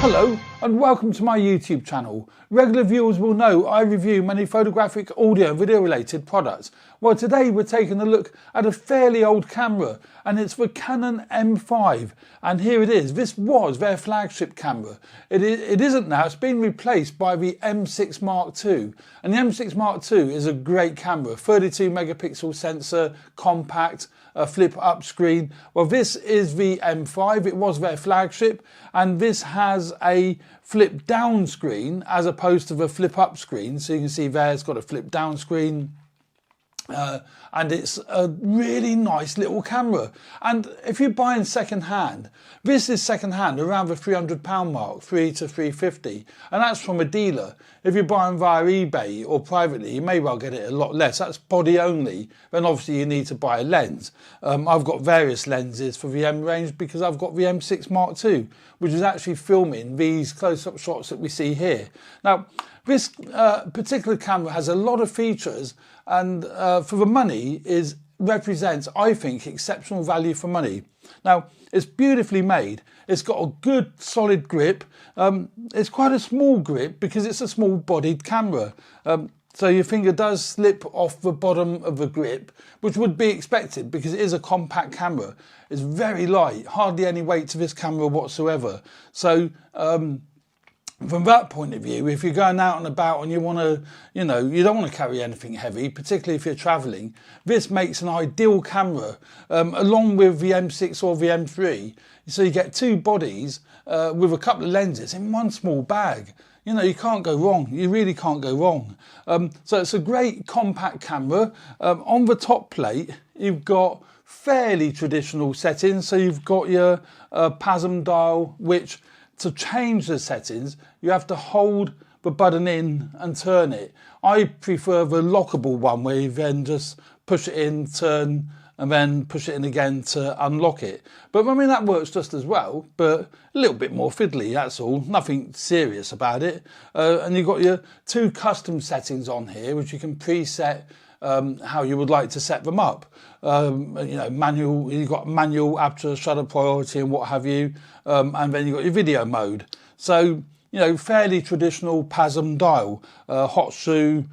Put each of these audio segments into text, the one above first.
Hello and welcome to my YouTube channel. Regular viewers will know I review many photographic, audio and video related products. Well, today we're taking a look at a fairly old camera, and it's the Canon M5, and here it is. This was their flagship camera. It isn't now, it's been replaced by the M6 Mark II, and the M6 Mark II is a great camera, 32 megapixel sensor, compact, a flip up screen. Well, this is the M5, it was their flagship, and this has a flip down screen as opposed to the flip up screen. So you can see there it's got a flip down screen. And it's a really nice little camera, and if you're buying second hand, this is second hand around the £300 mark, £300 to £350, and that's from a dealer. If you're buying via eBay or privately, you may well get it a lot less. That's body only. Then obviously you need to buy a lens. I've got various lenses for the M range because I've got the M6 Mark II, which is actually filming these close-up shots that we see here. Now, this particular camera has a lot of features, and for the money represents, I think, exceptional value for money. Now, it's beautifully made. It's got a good solid grip. It's quite a small grip because it's a small bodied camera. So your finger does slip off the bottom of the grip, which would be expected because it is a compact camera. It's very light, hardly any weight to this camera whatsoever. So from that point of view, if you're going out and about and you want to, you don't want to carry anything heavy, particularly if you're travelling, this makes an ideal camera, along with the M6 or the M3. So you get two bodies with a couple of lenses in one small bag. You can't go wrong. You really can't go wrong. So it's a great compact camera. On the top plate, you've got fairly traditional settings. So you've got your PASM dial, which to change the settings, you have to hold the button in and turn it. I prefer the lockable one where you then just push it in, turn, and then push it in again to unlock it. But I mean, that works just as well, but a little bit more fiddly, that's all. Nothing serious about it. And you've got your two custom settings on here, which you can preset how you would like to set them up. Manual, you've got manual, aperture, shutter priority and what have you, and then you've got your video mode. So, fairly traditional PASM dial, hot shoe,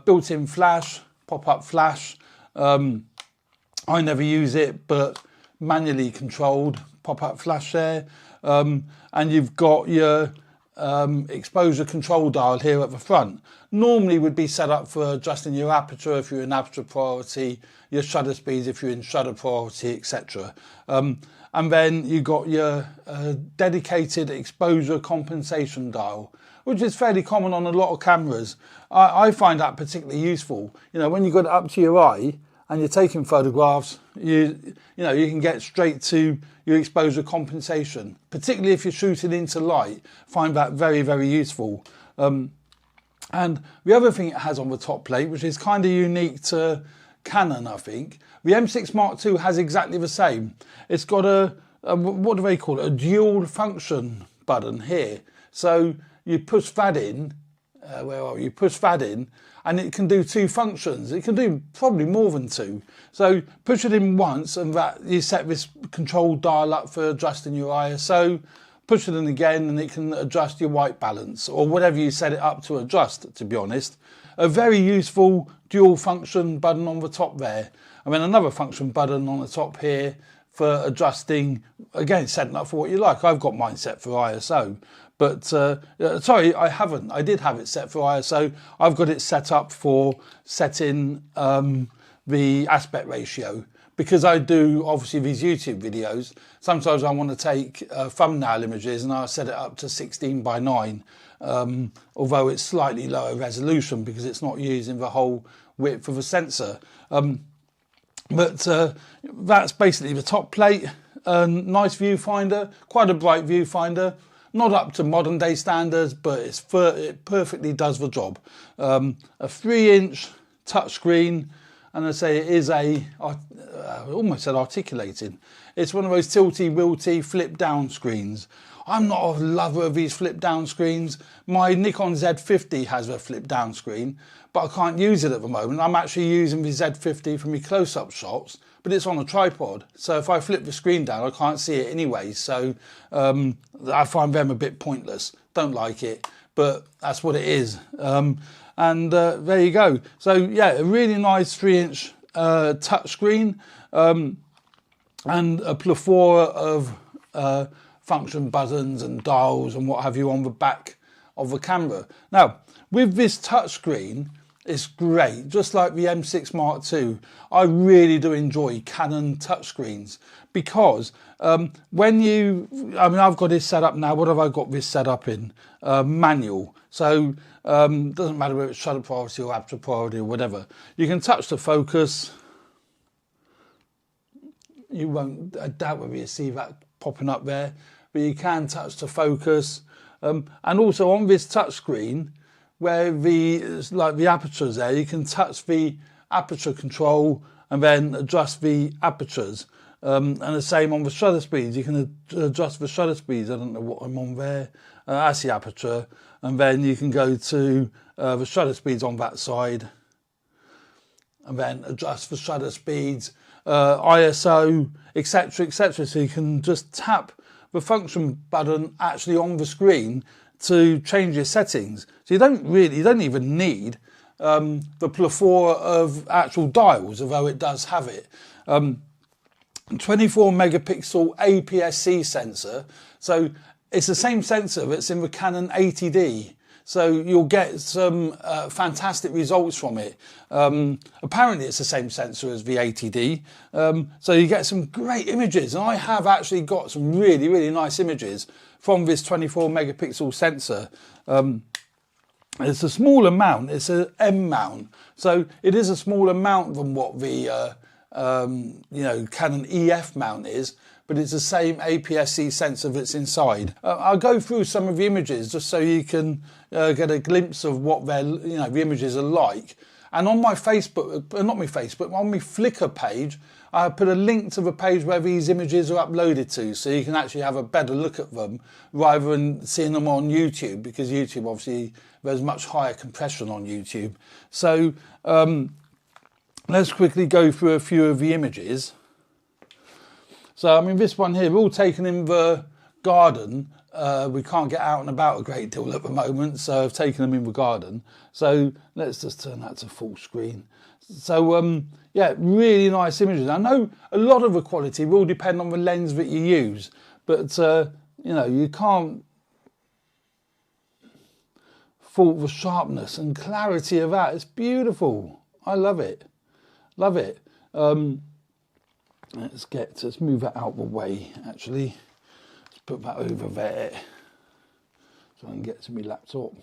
built-in flash, pop-up flash. I never use it, but manually controlled pop-up flash there. And you've got your exposure control dial here at the front. Normally would be set up for adjusting your aperture if you're in aperture priority, your shutter speeds if you're in shutter priority, etc. And then you got your dedicated exposure compensation dial, which is fairly common on a lot of cameras. I find that particularly useful. When you got it up to your eye and you're taking photographs, you can get straight to your exposure compensation, particularly if you're shooting into light. Find that very, very useful. And the other thing it has on the top plate, which is kind of unique to Canon, I think, the M6 Mark II has exactly the same. It's got a what do they call it? A dual function button here. So you push that in, you push that in, and it can do two functions. It can do probably more than two. So push it in once, and that you set this control dial up for adjusting your ISO. Push it in again, and it can adjust your white balance or whatever you set it up to adjust, to be honest. A very useful dual function button on the top there. And then another function button on the top here for adjusting, again, setting up for what you like. I've got mine set for ISO, but sorry, I haven't. I did have it set for ISO. I've got it set up for setting the aspect ratio, because I do obviously these YouTube videos. Sometimes I want to take thumbnail images and I set it up to 16:9, although it's slightly lower resolution because it's not using the whole width of the sensor. But that's basically the top plate. Nice viewfinder, quite a bright viewfinder. Not up to modern day standards, but it perfectly does the job. A 3-inch touchscreen, and I say it is I almost said articulated. It's one of those tilty-wilty flip down screens. I'm not a lover of these flip down screens. My Nikon Z50 has a flip down screen, but I can't use it at the moment. I'm actually using the Z50 for my close-up shots, but it's on a tripod. So if I flip the screen down, I can't see it anyway. So I find them a bit pointless. Don't like it, but that's what it is. And there you go. So yeah, a really nice 3-inch touch screen, and a plethora of function buttons and dials and what have you on the back of the camera. Now, with this touchscreen, it's great. Just like the M6 Mark II, I really do enjoy Canon touchscreens because when you, I mean, I've got this set up now. What have I got this set up in? Manual. So doesn't matter whether it's shutter priority or aperture priority or whatever. You can touch the focus. You won't, I doubt whether you see that popping up there, but you can touch the focus. And also on this touch screen, where the apertures there, you can touch the aperture control and then adjust the apertures. And the same on the shutter speeds. You can adjust the shutter speeds. I don't know what I'm on there. That's the aperture. And then you can go to the shutter speeds on that side. And then adjust the shutter speeds, ISO, etc., etc. So you can just tap the function button actually on the screen to change your settings. So you don't even need the plethora of actual dials, although it does have it. 24 megapixel APS-C sensor. So it's the same sensor that's in the Canon 80D. So you'll get some fantastic results from it. Apparently it's the same sensor as the 80D. So you get some great images. And I have actually got some really, really nice images from this 24 megapixel sensor. It's a smaller mount. It's an M mount. So it is a smaller mount than what the Canon EF mount is, but it's the same APS-C sensor that's inside. I'll go through some of the images just so you can get a glimpse of what the images are like. And on my Facebook, not my Facebook, on my Flickr page, I put a link to the page where these images are uploaded to, so you can actually have a better look at them rather than seeing them on YouTube, because YouTube, obviously, there's much higher compression on YouTube. So let's quickly go through a few of the images. So, I mean, this one here, we're all taken in the garden. We can't get out and about a great deal at the moment, so I've taken them in the garden. So let's just turn that to full screen. So, yeah, really nice images. I know a lot of the quality will depend on the lens that you use, but, you can't fault the sharpness and clarity of that. It's beautiful. I love it. Love it. Let's move that out the way, actually. Let's put that over there so I can get to my laptop.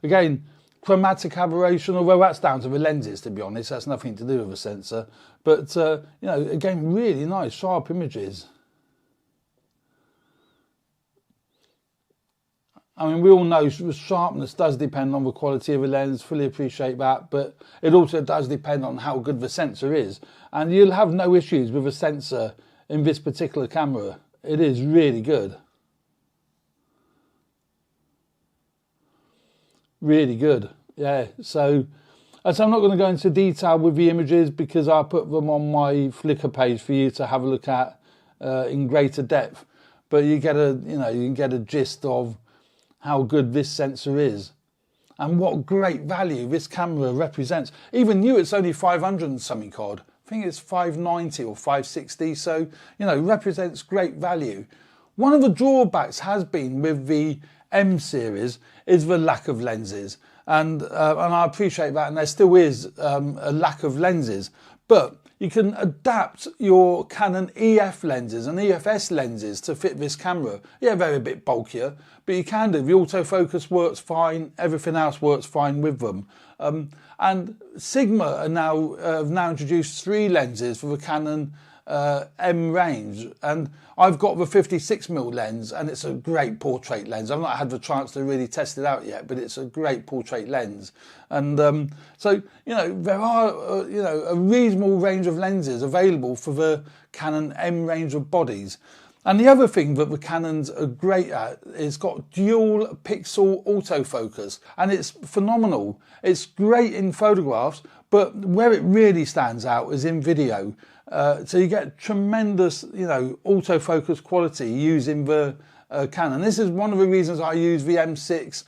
Again, chromatic aberration, although that's down to the lenses, to be honest. That's nothing to do with the sensor. But, again, really nice, sharp images. I mean, we all know the sharpness does depend on the quality of the lens, fully appreciate that, but it also does depend on how good the sensor is. And you'll have no issues with the sensor in this particular camera. It is really good. Really good, yeah. So I'm not going to go into detail with the images because I put them on my Flickr page for you to have a look at in greater depth. But you get you can get a gist of how good this sensor is and what great value this camera represents. Even new, it's only 500 and something odd. I think it's 590 or 560, so represents great value. One of the drawbacks has been with the M series is the lack of lenses, and I appreciate that, and there still is a lack of lenses, but you can adapt your Canon EF lenses and EFS lenses to fit this camera. Yeah, they're a bit bulkier, but you can do. The autofocus works fine. Everything else works fine with them. And Sigma have now introduced 3 lenses for the Canon M range, and I've got the 56mm lens, and it's a great portrait lens. I've not had the chance to really test it out yet, but it's a great portrait lens. And so there are a reasonable range of lenses available for the Canon M range of bodies. And the other thing that the Canons are great at is got dual pixel autofocus, and it's phenomenal. It's great in photographs, but where it really stands out is in video. So you get tremendous, autofocus quality using the Canon. This is one of the reasons I use the M6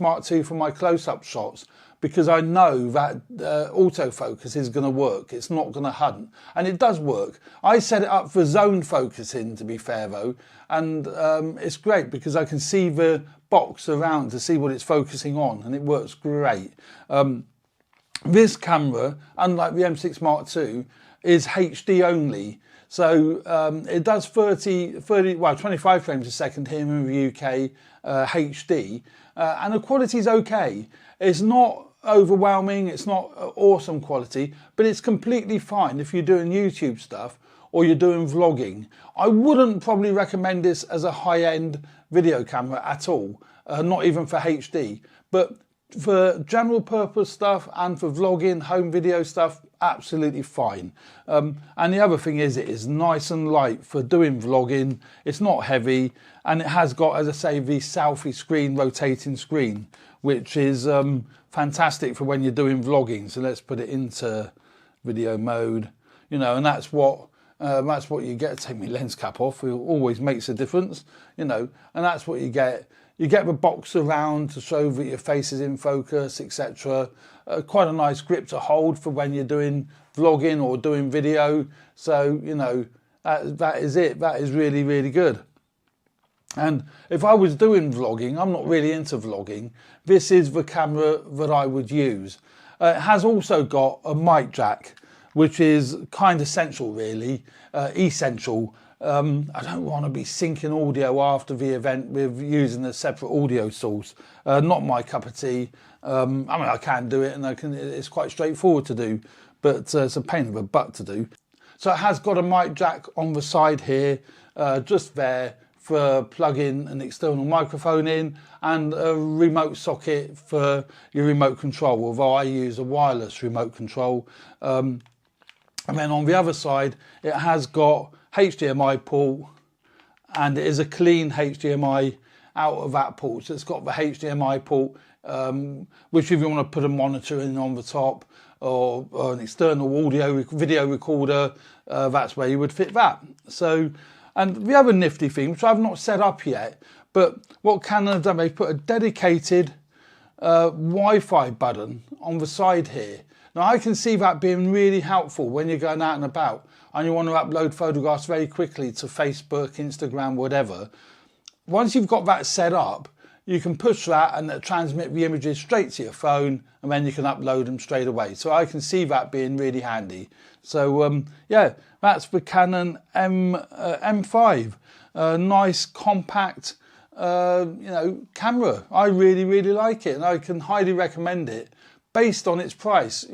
Mark II for my close-up shots, because I know that autofocus is going to work. It's not going to hunt, and it does work. I set it up for zone focusing, to be fair though, and it's great because I can see the box around to see what it's focusing on, and it works great. This camera, unlike the M6 Mark II, is HD only. So it does 25 frames a second here in the UK, HD, and the quality is okay. It's not overwhelming, it's not awesome quality, but it's completely fine if you're doing YouTube stuff or you're doing vlogging. I wouldn't probably recommend this as a high-end video camera at all, not even for HD, but for general purpose stuff and for vlogging, home video stuff, absolutely fine. And the other thing is, it is nice and light for doing vlogging. It's not heavy, and it has got, as I say, the selfie screen, rotating screen, which is fantastic for when you're doing vlogging. So let's put it into video mode, and that's what you get. Take my lens cap off, it always makes a difference, and that's what you get. You get the box around to show that your face is in focus, etc. Quite a nice grip to hold for when you're doing vlogging or doing video. So, that is it. That is really, really good. And if I was doing vlogging, I'm not really into vlogging, this is the camera that I would use. It has also got a mic jack, which is kind of essential really, essential. I don't want to be syncing audio after the event with using a separate audio source. Not my cup of tea. I can do it, and it's quite straightforward to do, but it's a pain in the butt to do. So it has got a mic jack on the side here, just there, for plugging an external microphone in, and a remote socket for your remote control, although I use a wireless remote control. And then on the other side, it has got HDMI port, and it is a clean HDMI out of that port. So it's got the HDMI port, which if you want to put a monitor in on the top, or an external video recorder, that's where you would fit that. So, and the other nifty thing, which I've not set up yet, but what Canon have done, they've put a dedicated Wi-Fi button on the side here. Now I can see that being really helpful when you're going out and about and you want to upload photographs very quickly to Facebook, Instagram, whatever. Once you've got that set up, you can push that and transmit the images straight to your phone, and then you can upload them straight away. So I can see that being really handy. So yeah, that's the Canon M5. Nice, compact, camera. I really, really like it, and I can highly recommend it based on its price.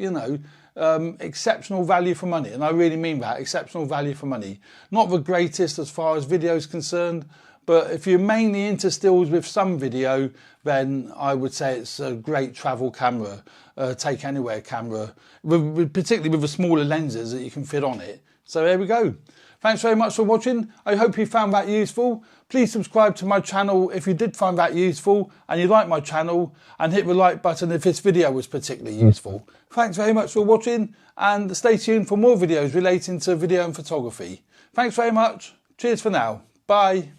Exceptional value for money, and I really mean that, exceptional value for money. Not the greatest as far as video is concerned, but if you're mainly into stills with some video, then I would say it's a great travel camera, take anywhere camera, particularly with the smaller lenses that you can fit on it. So there we go. Thanks very much for watching. I hope you found that useful. Please subscribe to my channel if you did find that useful and you like my channel, and hit the like button if this video was particularly useful. Thanks very much for watching, and stay tuned for more videos relating to video and photography. Thanks very much. Cheers for now. Bye.